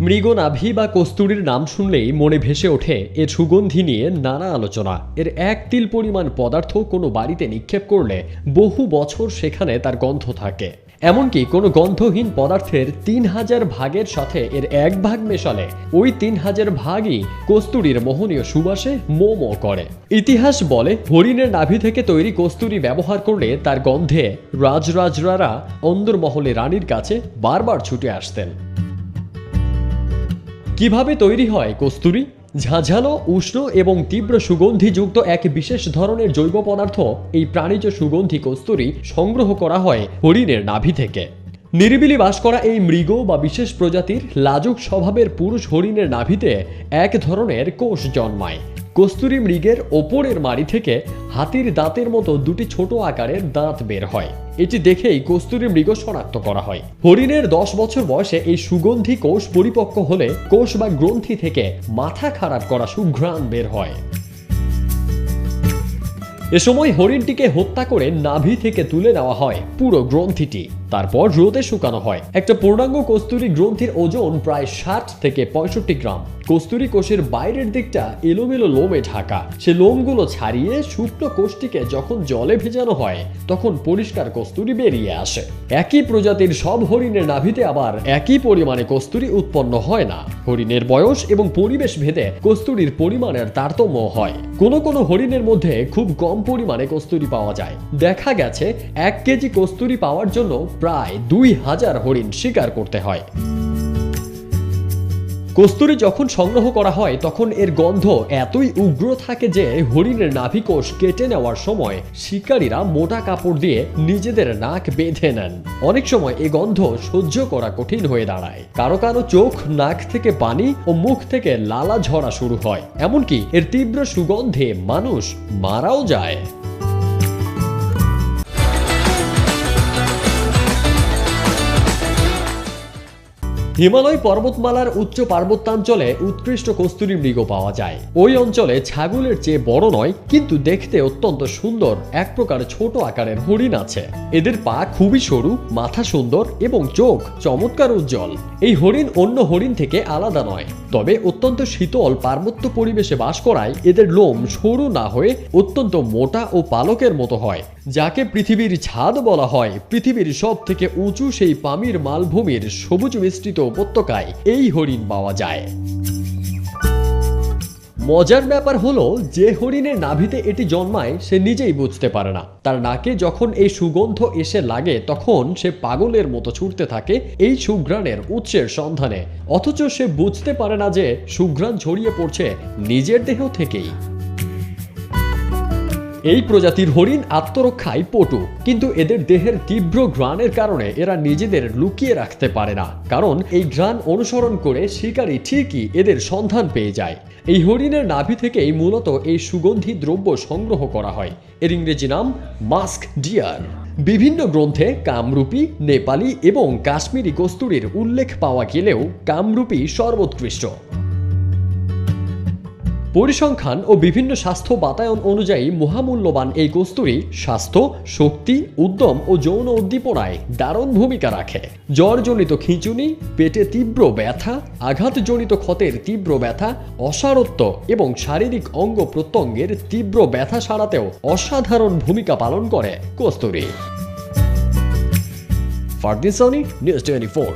মৃগনাভি বা কস্তুরীর নাম শুনলেই মনে ভেসে ওঠে এর সুগন্ধি নিয়ে নানা আলোচনা। এর এক তিল পরিমাণ পদার্থ কোনো বাড়িতে নিক্ষেপ করলে বহু বছর সেখানে তার গন্ধ থাকে। এমনকি কোনো গন্ধহীন পদার্থের ৩,০০০ ভাগের সাথে এর ১ ভাগ মেশালে ওই ৩,০০০ ভাগই কস্তুরীর মোহনীয় সুবাসে মো মো করে। ইতিহাস বলে হরিণের নাভি থেকে তৈরি কস্তুরী ব্যবহার করলে তার গন্ধে রাজরাজরারা অন্দরমহলে রানীর কাছে বারবার ছুটে আসতেন। কিভাবে তৈরি হয় কস্তুরী? ঝাঁঝালো, উষ্ণ এবং তীব্র সুগন্ধিযুক্ত এক বিশেষ ধরনের জৈব পদার্থ এই প্রাণীজ সুগন্ধি কস্তুরী সংগ্রহ করা হয় হরিণের নাভি থেকে। নিরিবিলি বাস করা এই মৃগ বা বিশেষ প্রজাতির লাজুক স্বভাবের পুরুষ হরিণের নাভিতে এক ধরনের কোষ জন্মায়। কস্তুরী মৃগের ওপরের মাড়ি থেকে হাতির দাঁতের মতো দুটি ছোট আকারের দাঁত বের হয়। এটি দেখেই কস্তুরী মৃগ শনাক্ত করা হয়। হরিণের 10 বছর বয়সে এই সুগন্ধি কোষ পরিপক্ক হলে কোষ বা গ্রন্থি থেকে মাথা খারাপ করা সুঘ্রাণ বের হয়। এ সময় হরিণটিকে হত্যা করে নাভি থেকে তুলে নেওয়া হয় পুরো গ্রন্থিটি, তারপর রোদে শুকানো হয়। একটা পূর্ণাঙ্গ কস্তুরী গ্রন্থির ওজন প্রায় 60 থেকে 65 গ্রাম। কস্তুরী কোষের বাইরের দিকটা এলোমেলো লোমে ঢাকা। সে লোমগুলো ছাড়িয়ে শুকনো কোষটিকে যখন জলে ভেজানো হয় তখন পরিষ্কার কস্তুরী বেরিয়ে আসে। একই প্রজাতির সব হরিণের নাভিতে আবার একই পরিমাণে কস্তুরী উৎপন্ন হয় না। হরিণের বয়স এবং পরিবেশ ভেদে কস্তুরীর পরিমাণের তারতম্য হয়। কোনো হরিণের মধ্যে খুব কম পরিমাণে কস্তুরী পাওয়া যায়। দেখা গেছে 1 কেজি কস্তুরী পাওয়ার জন্য প্রায় 2000 হরিণ শিকার করতে হয়। কস্তুরী যখন সংগ্রহ করা হয় তখন এর গন্ধ এতই উগ্র থাকে যে হরিণের নাভিকোষ কেটে নেওয়ার সময় শিকারীরা মোটা কাপড় দিয়ে নিজেদের নাক বেঁধে নেন। অনেক সময় এই গন্ধ সহ্য করা কঠিন হয়ে দাঁড়ায়। কারো কারো চোখ, নাক থেকে পানি ও মুখ থেকে লালা ঝরা শুরু হয়। এমনকি এর তীব্র সুগন্ধে মানুষ মারাও যায়। হিমালয় পর্বতমালার উচ্চ পার্বত্যাঞ্চলে উৎকৃষ্ট কস্তুরী মৃগ পাওয়া যায়। ওই অঞ্চলে ছাগলের চেয়ে বড় নয় কিন্তু দেখতে অত্যন্ত সুন্দর এক প্রকার ছোট আকারের হরিণ আছে। এদের পা খুবই সরু, মাথা সুন্দর এবং চোখ চমৎকার উজ্জ্বল। এই হরিণ অন্য হরিণ থেকে আলাদা নয়, তবে অত্যন্ত শীতল পার্বত্য পরিবেশে বাস করায় এদের লোম সরু না হয়ে অত্যন্ত মোটা ও পালকের মতো হয়, যাকে পৃথিবীর ছাদ বলা হয়। পৃথিবীর সব থেকে উঁচু সেই পামির মালভূমির সবুজ মিশ্রিত উপত্যকায় এই হরিণ পাওয়া যায়। মজার ব্যাপার হলো যে হরিণের নাভিতে এটি জন্মায় সে নিজেই বুঝতে পারে না। তার নাকে যখন এই সুগন্ধ এসে লাগে তখন সে পাগলের মতো ছুটতে থাকে এই সুঘ্রাণের উৎসের সন্ধানে, অথচ সে বুঝতে পারে না যে সুঘ্রাণ ছড়িয়ে পড়ছে নিজের দেহ থেকেই। এই প্রজাতির হরিণ আত্মরক্ষায় পটু, কিন্তু এদের দেহের তীব্র ঘ্রাণের কারণে এরা নিজেদের লুকিয়ে রাখতে পারে না, কারণ এই ঘ্রাণ অনুসরণ করে শিকারী ঠিকই এদের সন্ধান পেয়ে যায়। এই হরিণের নাভি থেকেই মূলত এই সুগন্ধি দ্রব্য সংগ্রহ করা হয়। এর ইংরেজি নাম মাস্ক ডিয়ার। বিভিন্ন গ্রন্থে কামরূপী, নেপালি এবং কাশ্মীরি কস্তুরীর উল্লেখ পাওয়া গেলেও কামরূপী সর্বোৎকৃষ্ট। পরিসংখ্যান ও বিভিন্ন স্বাস্থ্য বাতায়ন অনুযায়ী মহামূল্যবান এই কস্তুরী স্বাস্থ্য, শক্তি, উদ্যম ও যৌন উদ্দীপনায় দারুণ ভূমিকা রাখে। জ্বরজনিত খিঁচুনি, পেটে তীব্র ব্যথা, আঘাতজনিত ক্ষতের তীব্র ব্যথা, অসারত্ব এবং শারীরিক অঙ্গ প্রত্যঙ্গের তীব্র ব্যথা সারাতেও অসাধারণ ভূমিকা পালন করে কস্তুরী। Fardin Sony, news 24।